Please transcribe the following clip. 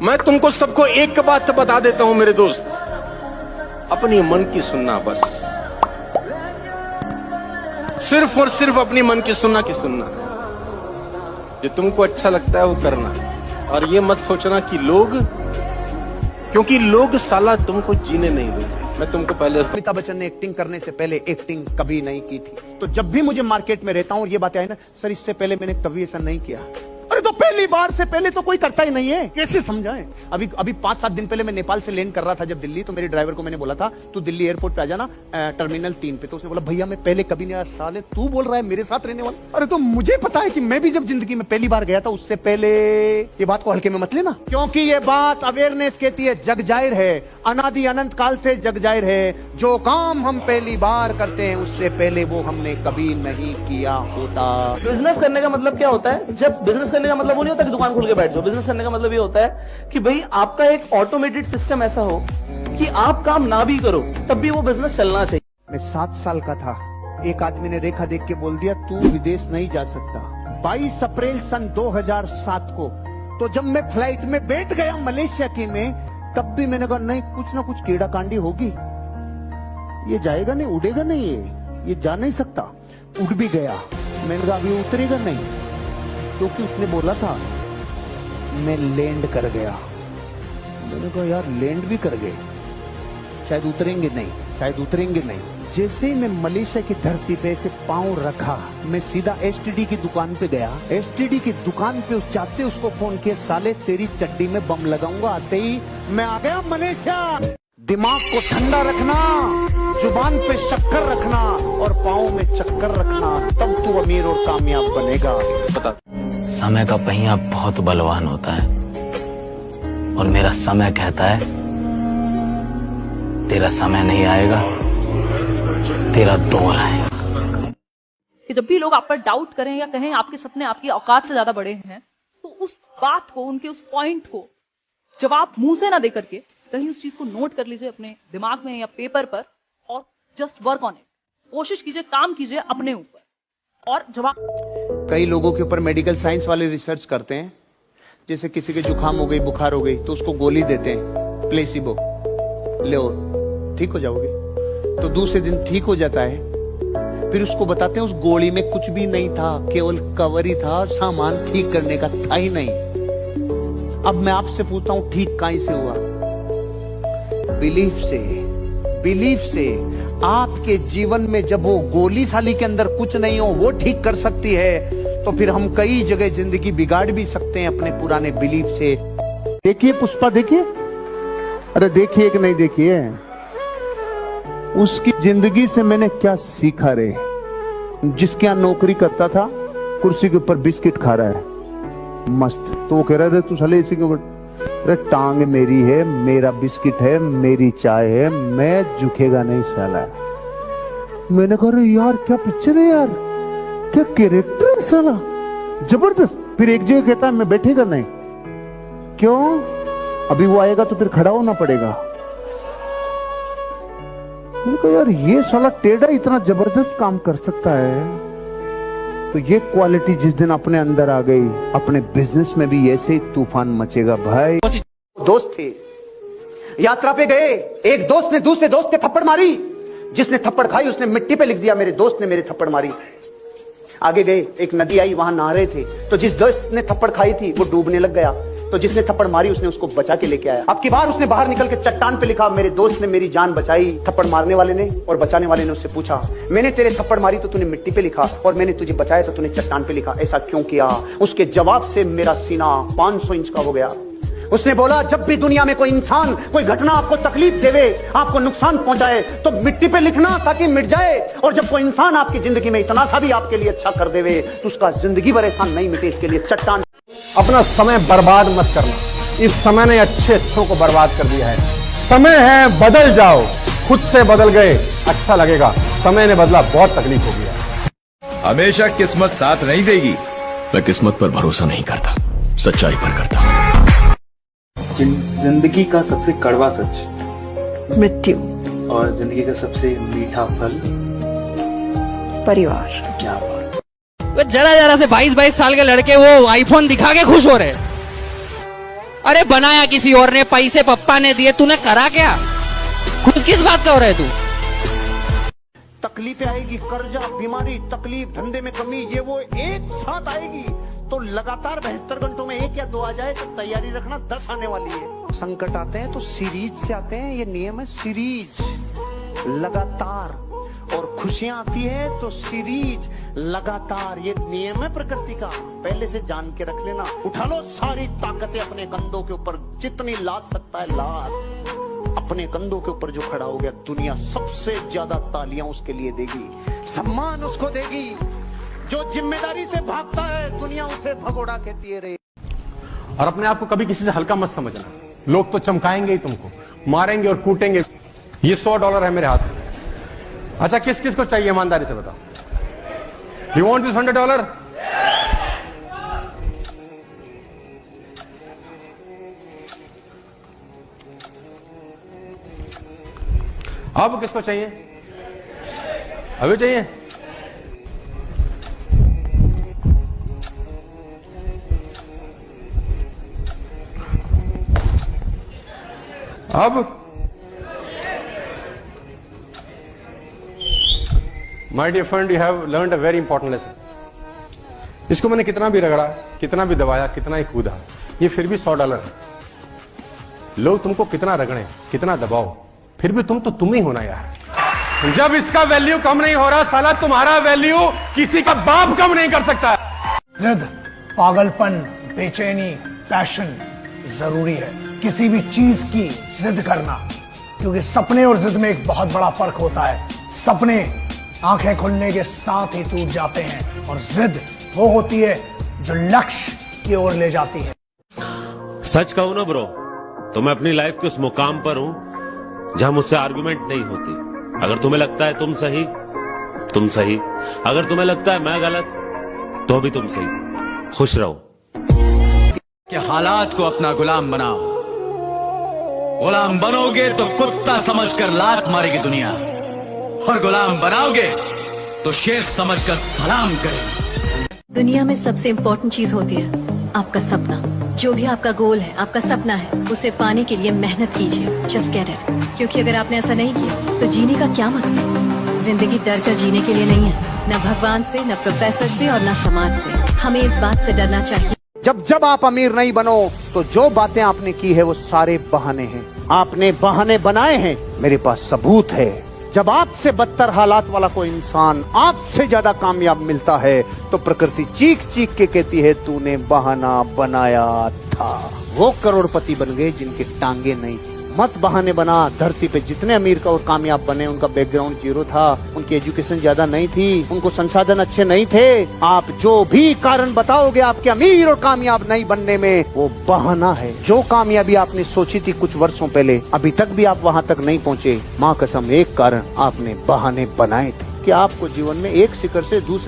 मैं तुमको सबको एक बात बता देता हूं मेरे दोस्त, अपनी मन की सुनना बस, सिर्फ और सिर्फ अपनी मन की सुनना जो तुमको अच्छा लगता है वो करना, और ये मत सोचना कि लोग, क्योंकि लोग साला तुमको जीने नहीं देंगे। मैं तुमको पहले, अमिताभ बच्चन ने एक्टिंग करने से पहले एक्टिंग कभी नहीं की थी। तो जब भी मुझे मार्केट में रहता हूं और ये बातें आई ना, सर इससे पहले मैंने कभी ऐसा नहीं किया। अरे तो पहली बार से पहले तो कोई करता ही नहीं है, कैसे समझाएं। अभी 5-7 दिन पहले मैं नेपाल से लैंड कर रहा था जब दिल्ली, तो मेरे ड्राइवर को मैंने बोला था तू दिल्ली एयरपोर्ट पे आ जाना टर्मिनल 3 पे। तो उसने बोला भैया मैं पहले कभी नहीं आया। साले तू बोल रहा है मेरे साथ रहने वाला। अरे तो मुझे पता है कि मैं भी जब जिंदगी में पहली बार गया था उससे पहले, ये बात को हल्के में मत लेना, क्योंकि ये बात अवेयरनेस कहती है, जग जाहिर है, अनादि अनंत काल से जग जाहिर है, जो काम हम पहली बार करते हैं उससे पहले वो हमने कभी नहीं किया होता। बिजनेस करने का मतलब क्या होता है? जब बिजनेस करने का मतलब वो नहीं होता कि दुकान खोल के बैठ जाओ। बिजनेस करने का मतलब ये होता है कि भाई आपका एक ऑटोमेटेड सिस्टम ऐसा हो कि आप काम ना भी करो तब भी वो बिजनेस चलना चाहिए। मैं 7 साल का था, एक आदमी ने रेखा देख के बोल दिया तू विदेश नहीं जा सकता। 22 अप्रैल सन 2007 को, तो जब मैं फ्लाइट में बैठ गया मलेशिया की में, तब भी मैंने कहा नहीं कुछ ना कुछ कीड़ा कांडी होगी, ये जाएगा नहीं, उड़ेगा नहीं, ये जा नहीं सकता। उड़ भी गया, मैंने कहा अभी उतरेगा नहीं, क्योंकि उसने बोला था। मैं लैंड कर गया, मैंने कहा यार लैंड भी कर गए, शायद उतरेंगे नहीं, शायद उतरेंगे नहीं। जैसे ही मैं मलेशिया की धरती पे से पांव रखा, मैं सीधा एसटीडी की दुकान पे गया। एसटीडी की दुकान पे जाते उसको फोन किया, साले तेरी चड्डी में बम लगाऊंगा। आते ही मैं आ गया मलेशिया। दिमाग को ठंडा रखना, जुबान पे शक्कर रखना और पाँव में चक्कर रखना, तब तू अमीर और कामयाब बनेगा। बता। समय का पहिया बहुत बलवान होता है और मेरा समय कहता है तेरा समय नहीं आएगा, तेरा दौर आएगा। कि जब भी लोग आप पर डाउट करें या कहें आपके सपने आपकी औकात से ज्यादा बड़े हैं, तो उस बात को, उनके उस पॉइंट को जवाब मुंह से ना दे करके कहीं उस चीज को नोट कर लीजिए अपने दिमाग में या पेपर पर और जस्ट वर्क ऑन इट। कोशिश कीजिए, काम कीजिए अपने ऊपर और जवाब। कई लोगों के ऊपर मेडिकल साइंस वाले रिसर्च करते हैं, जैसे किसी के जुकाम हो गई, बुखार हो गई, तो उसको गोली देते हैं प्लेसिबो, लो ठीक हो जाओगे। तो दूसरे दिन ठीक हो जाता है, फिर उसको बताते हैं उस गोली में कुछ भी नहीं था, केवल कवर ही था, सामान ठीक करने का था ही नहीं। अब मैं आपसे पूछता हूं ठीक कहां से हुआ? बिलीफ से। बिलीफ से। आपके जीवन में जब वो गोली साली के अंदर कुछ नहीं हो, वो ठीक कर सकती है, तो फिर हम कई जगह जिंदगी बिगाड़ भी सकते हैं अपने पुराने बिलीफ से। देखिए पुष्पा, देखिए, अरे देखिए कि नहीं देखिए, उसकी जिंदगी से मैंने क्या सीखा रे। जिसके यहां नौकरी करता था, कुर्सी के ऊपर बिस्किट खा रहा है मस्त, तो वो कह रहा है तू साले इसी के ऊपर, अरे टांग मेरी है, मेरा बिस्किट है, मेरी चाय है, मैं झुकेगा नहीं साला। मैंने कहा यार क्या पिक्चर है यार, क्या कैरेक्टर है साला, जबरदस्त। फिर एक जगह कहता है मैं बैठेगा नहीं, क्यों? अभी वो आएगा तो फिर खड़ा होना पड़ेगा। मैंने कहा यार ये साला टेढ़ा इतना जबरदस्त काम कर सकता है। तो ये क्वालिटी जिस दिन अपने अंदर आ गई, अपने बिजनेस में भी ऐसे ही तूफान मचेगा भाई। दोस्त थे, यात्रा पे गए, एक दोस्त ने दूसरे दोस्त पे थप्पड़ मारी, जिसने थप्पड़ खाई उसने मिट्टी पे लिख दिया मेरे दोस्त ने मेरे थप्पड़ मारी। आगे गए, एक नदी आई, वहां नहा रहे थे, तो जिस दोस्त ने थप्पड़ खाई थी वो डूबने लग गया, तो जिसने थप्पड़ मारी उसने उसको बचा के लेके आया। अब की बार उसने बाहर निकल के चट्टान पे लिखा मेरे दोस्त ने मेरी जान बचाई। थप्पड़ मारने वाले ने और बचाने वाले ने उससे पूछा, मैंने तेरे थप्पड़ मारी तो तूने मिट्टी पे लिखा और मैंने तुझे बचाया तो तूने चट्टान पे लिखा, ऐसा क्यों किया? उसके जवाब से मेरा सीना 500 इंच का हो गया। उसने बोला जब भी दुनिया में कोई इंसान, कोई घटना आपको तकलीफ देवे, आपको नुकसान पहुंचाए, तो मिट्टी पे लिखना ताकि मिट जाए, और जब कोई इंसान आपकी जिंदगी में इतना सा भी आपके लिए अच्छा कर देवे तो उसका जिंदगी भर एहसान नहीं मिटे, इसके लिए चट्टान। अपना समय बर्बाद मत करना, इस समय ने अच्छों को बर्बाद कर दिया है। समय है बदल जाओ, खुद से बदल गए अच्छा लगेगा, समय ने बदला बहुत तकलीफ हो गया। हमेशा किस्मत साथ नहीं देगी। मैं किस्मत पर भरोसा नहीं करता, सच्चाई पर करता। जिंदगी का सबसे कड़वा सच मृत्यु, और जिंदगी का सबसे मीठा फल परिवार। क्या बात। वो जरा जरा से 22-22 साल के लड़के वो आईफोन दिखा के खुश हो रहे। अरे बनाया किसी और ने, पैसे पप्पा ने दिए, तूने करा क्या? खुश किस बात का हो रहा है तू? तकलीफें आएगी, कर्जा, बीमारी, तकलीफ, धंधे में कमी, ये वो एक साथ आएगी। तो लगातार 72 घंटों में 1 या 2 आ जाए तो तैयारी रखना 10 आने वाली है। संकट आते हैं तो सीरीज से आते हैं, ये नियम है सीरीज, लगातार। और खुशियां आती है तो सीरीज, लगातार, ये नियम है प्रकृति का। पहले से जान के रख लेना। उठा लो सारी ताकतें अपने कंधों के ऊपर, जितनी लाद सकता है लाद। अपने कंधों के ऊपर जो खड़ा हो गया, दुनिया सबसे ज्यादा तालियां उसके लिए देगी, सम्मान उसको देगी। जो जिम्मेदारी से भागता है, दुनिया उसे भगोड़ा कहती है रे। और अपने आप को कभी किसी से हल्का मत समझना। लोग तो चमकाएंगे ही तुमको, मारेंगे और कूटेंगे। ये $100 है मेरे हाथ में। अच्छा, किस किस को चाहिए ईमानदारी से बताओ। You want this $100? अब किसको चाहिए? अभी चाहिए? अब my dear friend, you have learned a very important lesson. इसको मैंने कितना भी रगड़ा, कितना भी दबाया, कितना ही कूदा, ये फिर भी $100 है। लोग तुमको कितना रगड़े, कितना दबाओ, फिर भी तुम तो तुम ही होना यार। जब इसका वैल्यू कम नहीं हो रहा, साला तुम्हारा वैल्यू किसी का बाप कम नहीं कर सकता। जिद, पागलपन, बेचैनी, पैशन जरूरी है। किसी भी चीज की जिद करना, क्योंकि सपने और जिद में एक बहुत बड़ा फर्क होता है। सपने आंखें खुलने के साथ ही टूट जाते हैं, और जिद वो होती है जो लक्ष्य की ओर ले जाती है। सच कहूं ना ब्रो, तो मैं अपनी लाइफ के उस मुकाम पर हूं जहां मुझसे आर्गुमेंट नहीं होती। अगर तुम्हें लगता है तुम सही, तुम सही। अगर तुम्हें लगता है मैं गलत, तो भी तुम सही। खुश रहो। कि हालात को अपना गुलाम बनाओ। गुलाम बनोगे तो कुत्ता समझकर लात मारेगी दुनिया, और गुलाम बनाओगे तो शेर समझकर सलाम करेगी। दुनिया में सबसे इम्पोर्टेंट चीज होती है आपका सपना। जो भी आपका गोल है, आपका सपना है, उसे पाने के लिए मेहनत कीजिए। Just get it. क्योंकि अगर आपने ऐसा नहीं किया तो जीने का क्या मकसद? जिंदगी डर कर जीने के लिए नहीं है, न भगवान से, न प्रोफेसर से, और न समाज से। हमें इस बात से डरना चाहिए। जब आप अमीर नहीं बनो तो जो बातें आपने की है वो सारे बहाने हैं। आपने बहाने बनाए हैं, मेरे पास सबूत है। जब आपसे बदतर हालात वाला कोई इंसान आपसे ज्यादा कामयाब मिलता है तो प्रकृति चीख चीख के कहती है तूने बहाना बनाया था। वो करोड़पति बन गए जिनके टांगे नहीं थी। मत बहाने बना। धरती पे जितने अमीर का और कामयाब बने, उनका बैकग्राउंड जीरो था, उनकी एजुकेशन ज्यादा नहीं थी, उनको संसाधन अच्छे नहीं थे। आप जो भी कारण बताओगे आपके अमीर और कामयाब नहीं बनने में, वो बहाना है। जो कामयाबी आपने सोची थी कुछ वर्षों पहले, अभी तक भी आप वहाँ तक नहीं पहुँचे। माँ कसम, एक कारण आपने बहाने बनाए थे कि आपको जीवन में एक शिखर से दूसरे